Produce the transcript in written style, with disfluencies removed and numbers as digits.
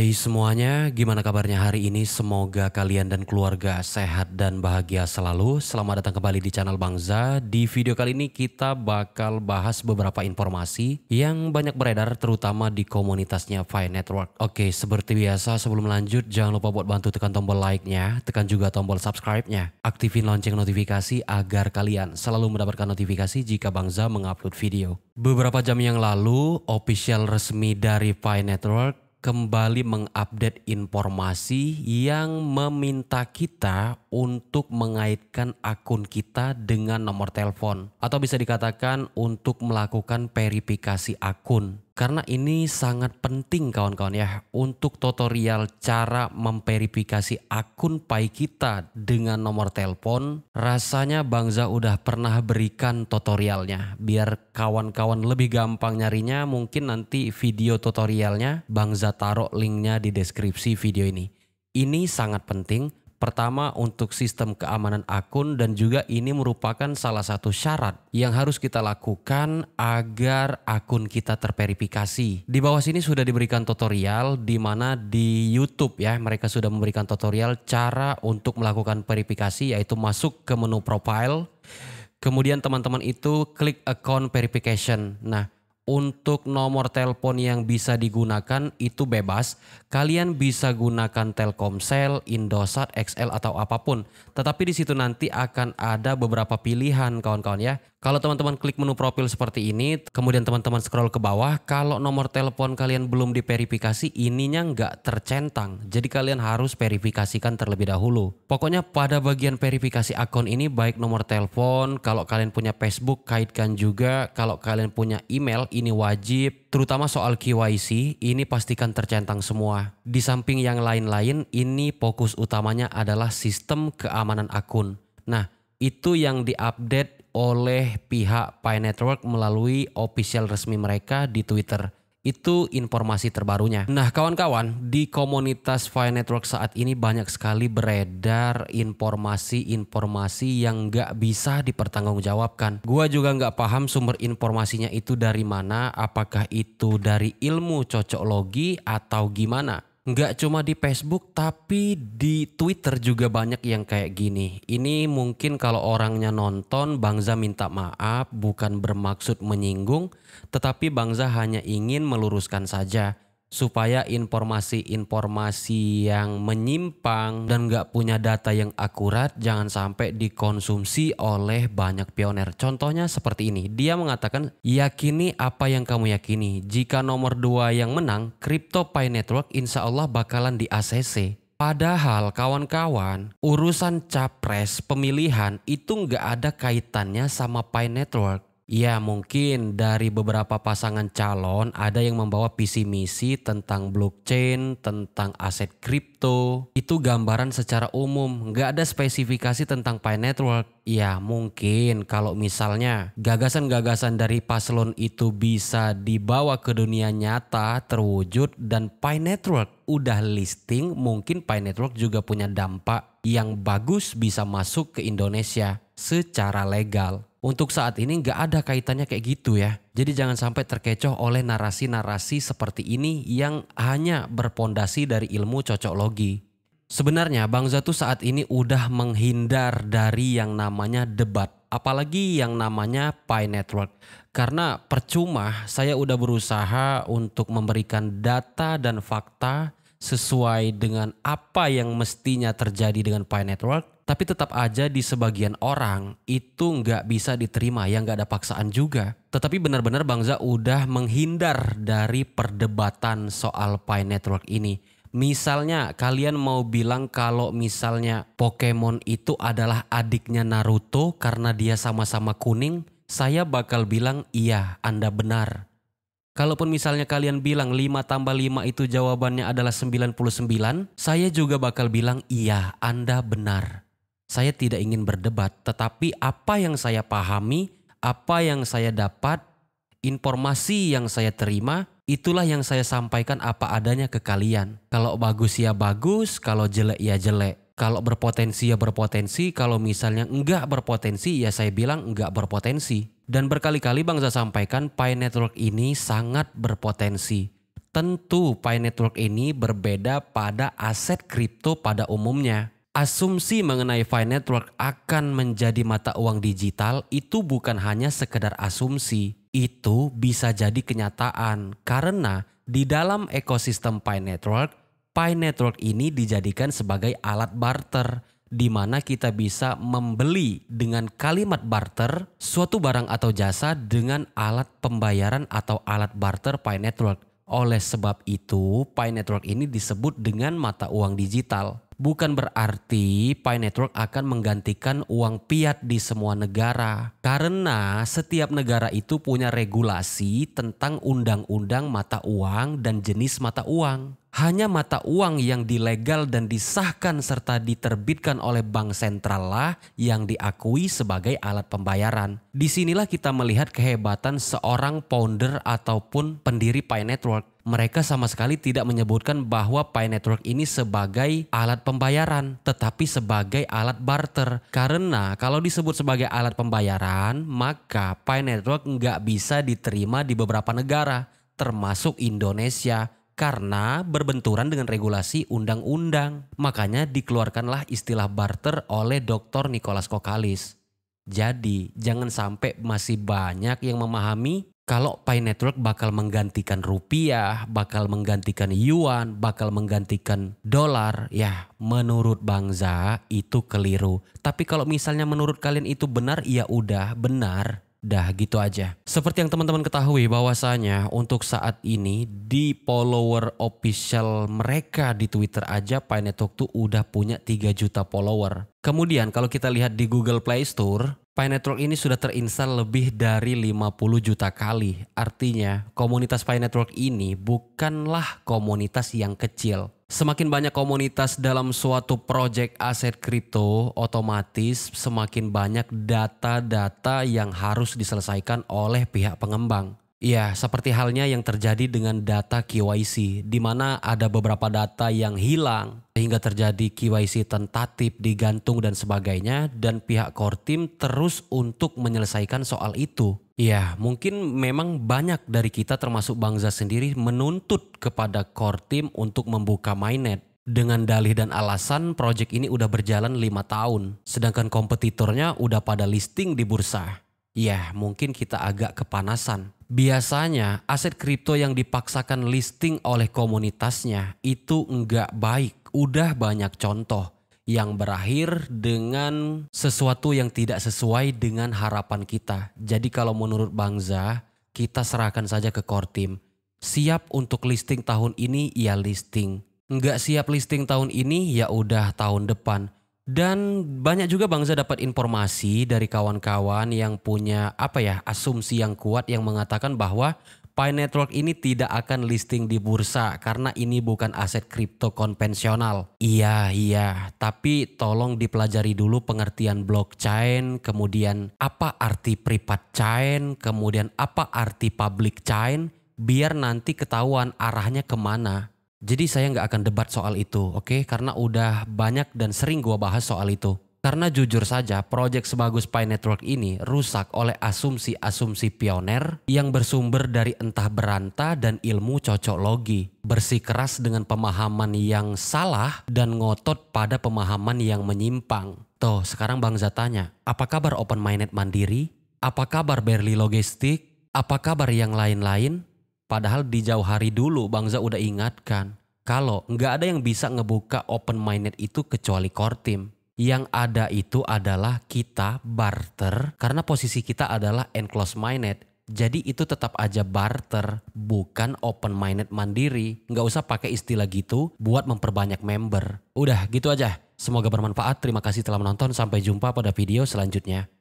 Hai semuanya, gimana kabarnya hari ini? Semoga kalian dan keluarga sehat dan bahagia selalu. Selamat datang kembali di channel Bangza. Di video kali ini kita bakal bahas beberapa informasi yang banyak beredar terutama di komunitasnya Fi Network. Oke, seperti biasa sebelum lanjut jangan lupa buat bantu tekan tombol like-nya, tekan juga tombol subscribe-nya. Aktifin lonceng notifikasi agar kalian selalu mendapatkan notifikasi jika Bangza mengupload video. Beberapa jam yang lalu, official resmi dari Fi Network kembali mengupdate informasi yang meminta kita untuk mengaitkan akun kita dengan nomor telepon. Atau bisa dikatakan untuk melakukan verifikasi akun. Karena ini sangat penting kawan-kawan ya untuk tutorial cara memverifikasi akun Pi kita dengan nomor telepon. Rasanya Bangza udah pernah berikan tutorialnya. Biar kawan-kawan lebih gampang nyarinya, mungkin nanti video tutorialnya Bangza taruh linknya di deskripsi video ini. Ini sangat penting. Pertama untuk sistem keamanan akun dan juga ini merupakan salah satu syarat yang harus kita lakukan agar akun kita terverifikasi. Di bawah sini sudah diberikan tutorial di mana di YouTube ya mereka sudah memberikan tutorial cara untuk melakukan verifikasi, yaitu masuk ke menu profile. Kemudian teman-teman itu klik account verification. Nah, untuk nomor telepon yang bisa digunakan itu bebas. Kalian bisa gunakan Telkomsel, Indosat, XL atau apapun. Tetapi di situ nanti akan ada beberapa pilihan kawan-kawan ya. Kalau teman-teman klik menu profil seperti ini, kemudian teman-teman scroll ke bawah, kalau nomor telepon kalian belum diverifikasi, ininya nggak tercentang. Jadi kalian harus verifikasikan terlebih dahulu. Pokoknya pada bagian verifikasi akun ini baik nomor telepon, kalau kalian punya Facebook kaitkan juga, kalau kalian punya email ini wajib, terutama soal KYC ini pastikan tercentang semua. Di samping yang lain-lain ini fokus utamanya adalah sistem keamanan akun. Nah, itu yang diupdate oleh pihak Pi Network melalui official resmi mereka di Twitter. Itu informasi terbarunya. Nah kawan-kawan, di komunitas Fi Network saat ini banyak sekali beredar informasi-informasi yang nggak bisa dipertanggungjawabkan. Gua juga nggak paham sumber informasinya itu dari mana, apakah itu dari ilmu cocoklogi atau gimana. Nggak cuma di Facebook tapi di Twitter juga banyak yang kayak gini. Ini mungkin kalau orangnya nonton, Bangza minta maaf, bukan bermaksud menyinggung, tetapi Bangza hanya ingin meluruskan saja supaya informasi-informasi yang menyimpang dan nggak punya data yang akurat jangan sampai dikonsumsi oleh banyak pioner. Contohnya seperti ini, dia mengatakan yakini apa yang kamu yakini. Jika nomor 2 yang menang, Crypto Pi Network insya Allah bakalan di ACC. Padahal kawan-kawan, urusan capres pemilihan itu nggak ada kaitannya sama Pi Network. Ya mungkin dari beberapa pasangan calon ada yang membawa visi misi tentang blockchain, tentang aset kripto. Itu gambaran secara umum, nggak ada spesifikasi tentang Pi Network. Ya mungkin kalau misalnya gagasan-gagasan dari paslon itu bisa dibawa ke dunia nyata terwujud dan Pi Network udah listing, mungkin Pi Network juga punya dampak yang bagus bisa masuk ke Indonesia secara legal. Untuk saat ini nggak ada kaitannya kayak gitu ya. Jadi jangan sampai terkecoh oleh narasi-narasi seperti ini yang hanya berpondasi dari ilmu cocoklogi. Sebenarnya Bangza tuh saat ini udah menghindar dari yang namanya debat. Apalagi yang namanya Pi Network. Karena percuma saya udah berusaha untuk memberikan data dan fakta sesuai dengan apa yang mestinya terjadi dengan Pi Network. Tapi tetap aja di sebagian orang itu nggak bisa diterima, yang nggak ada paksaan juga. Tetapi benar-benar Bangza udah menghindar dari perdebatan soal Pi Network ini. Misalnya kalian mau bilang kalau misalnya Pokemon itu adalah adiknya Naruto karena dia sama-sama kuning, saya bakal bilang iya, Anda benar. Kalaupun misalnya kalian bilang 5 tambah 5 itu jawabannya adalah 99, saya juga bakal bilang iya, Anda benar. Saya tidak ingin berdebat, tetapi apa yang saya pahami, apa yang saya dapat, informasi yang saya terima, itulah yang saya sampaikan apa adanya ke kalian. Kalau bagus ya bagus, kalau jelek ya jelek. Kalau berpotensi ya berpotensi, kalau misalnya enggak berpotensi ya saya bilang enggak berpotensi. Dan berkali-kali Bangza sampaikan Pi Network ini sangat berpotensi. Tentu Pi Network ini berbeda pada aset kripto pada umumnya. Asumsi mengenai Pi Network akan menjadi mata uang digital itu bukan hanya sekedar asumsi. Itu bisa jadi kenyataan karena di dalam ekosistem Pi Network ini dijadikan sebagai alat barter di mana kita bisa membeli dengan kalimat barter suatu barang atau jasa dengan alat pembayaran atau alat barter Pi Network. Oleh sebab itu, Pi Network ini disebut dengan mata uang digital. Bukan berarti Pi Network akan menggantikan uang fiat di semua negara. Karena setiap negara itu punya regulasi tentang undang-undang mata uang dan jenis mata uang. Hanya mata uang yang dilegal dan disahkan serta diterbitkan oleh bank sentral lah yang diakui sebagai alat pembayaran. Disinilah kita melihat kehebatan seorang founder ataupun pendiri Pi Network. Mereka sama sekali tidak menyebutkan bahwa Pi Network ini sebagai alat pembayaran, tetapi sebagai alat barter. Karena kalau disebut sebagai alat pembayaran, maka Pi Network nggak bisa diterima di beberapa negara, termasuk Indonesia. Karena berbenturan dengan regulasi undang-undang. Makanya dikeluarkanlah istilah barter oleh Dr. Nicholas Kokalis. Jadi jangan sampai masih banyak yang memahami kalau Pi Network bakal menggantikan rupiah, bakal menggantikan yuan, bakal menggantikan dolar. Ya menurut Bang Za itu keliru. Tapi kalau misalnya menurut kalian itu benar, ya udah benar. Dah gitu aja. Seperti yang teman-teman ketahui bahwasanya untuk saat ini di follower official mereka di Twitter aja Pi Network tuh udah punya 3 juta follower. Kemudian kalau kita lihat di Google Play Store, Pi Network ini sudah terinstal lebih dari 50 juta kali. Artinya komunitas Pi Network ini bukanlah komunitas yang kecil. Semakin banyak komunitas dalam suatu proyek aset kripto, otomatis semakin banyak data-data yang harus diselesaikan oleh pihak pengembang. Ya, seperti halnya yang terjadi dengan data KYC, di mana ada beberapa data yang hilang sehingga terjadi KYC tentatif, digantung dan sebagainya, dan pihak core team terus untuk menyelesaikan soal itu. Ya, mungkin memang banyak dari kita termasuk Bang Za sendiri menuntut kepada core team untuk membuka mainnet. Dengan dalih dan alasan proyek ini udah berjalan 5 tahun, sedangkan kompetitornya udah pada listing di bursa. Ya, mungkin kita agak kepanasan. Biasanya aset kripto yang dipaksakan listing oleh komunitasnya itu enggak baik. Udah banyak contoh yang berakhir dengan sesuatu yang tidak sesuai dengan harapan kita. Jadi kalau menurut Bang Za, kita serahkan saja ke core team. Siap untuk listing tahun ini, ya listing. Enggak siap listing tahun ini, ya udah tahun depan. Dan banyak juga Bang Za dapat informasi dari kawan-kawan yang punya asumsi yang kuat yang mengatakan bahwa Pi Network ini tidak akan listing di bursa karena ini bukan aset kripto konvensional. Iya, tapi tolong dipelajari dulu pengertian blockchain, kemudian apa arti private chain, kemudian apa arti public chain, biar nanti ketahuan arahnya kemana. Jadi saya nggak akan debat soal itu, oke? Karena udah banyak dan sering gua bahas soal itu. Karena jujur saja, proyek sebagus Pi Network ini rusak oleh asumsi-asumsi pioner yang bersumber dari entah beranta dan ilmu cocok logi. Bersikeras dengan pemahaman yang salah dan ngotot pada pemahaman yang menyimpang. Tuh, sekarang Bang Za tanya, apa kabar Open Mainnet Mandiri? Apa kabar Berli Logistik? Apa kabar yang lain-lain? Padahal di jauh hari dulu Bang Za udah ingatkan kalau nggak ada yang bisa ngebuka open mainnet itu kecuali core team. Yang ada itu adalah kita barter karena posisi kita adalah enclosed mainnet. Jadi itu tetap aja barter, bukan open mainnet mandiri. Nggak usah pakai istilah gitu buat memperbanyak member. Udah gitu aja. Semoga bermanfaat. Terima kasih telah menonton. Sampai jumpa pada video selanjutnya.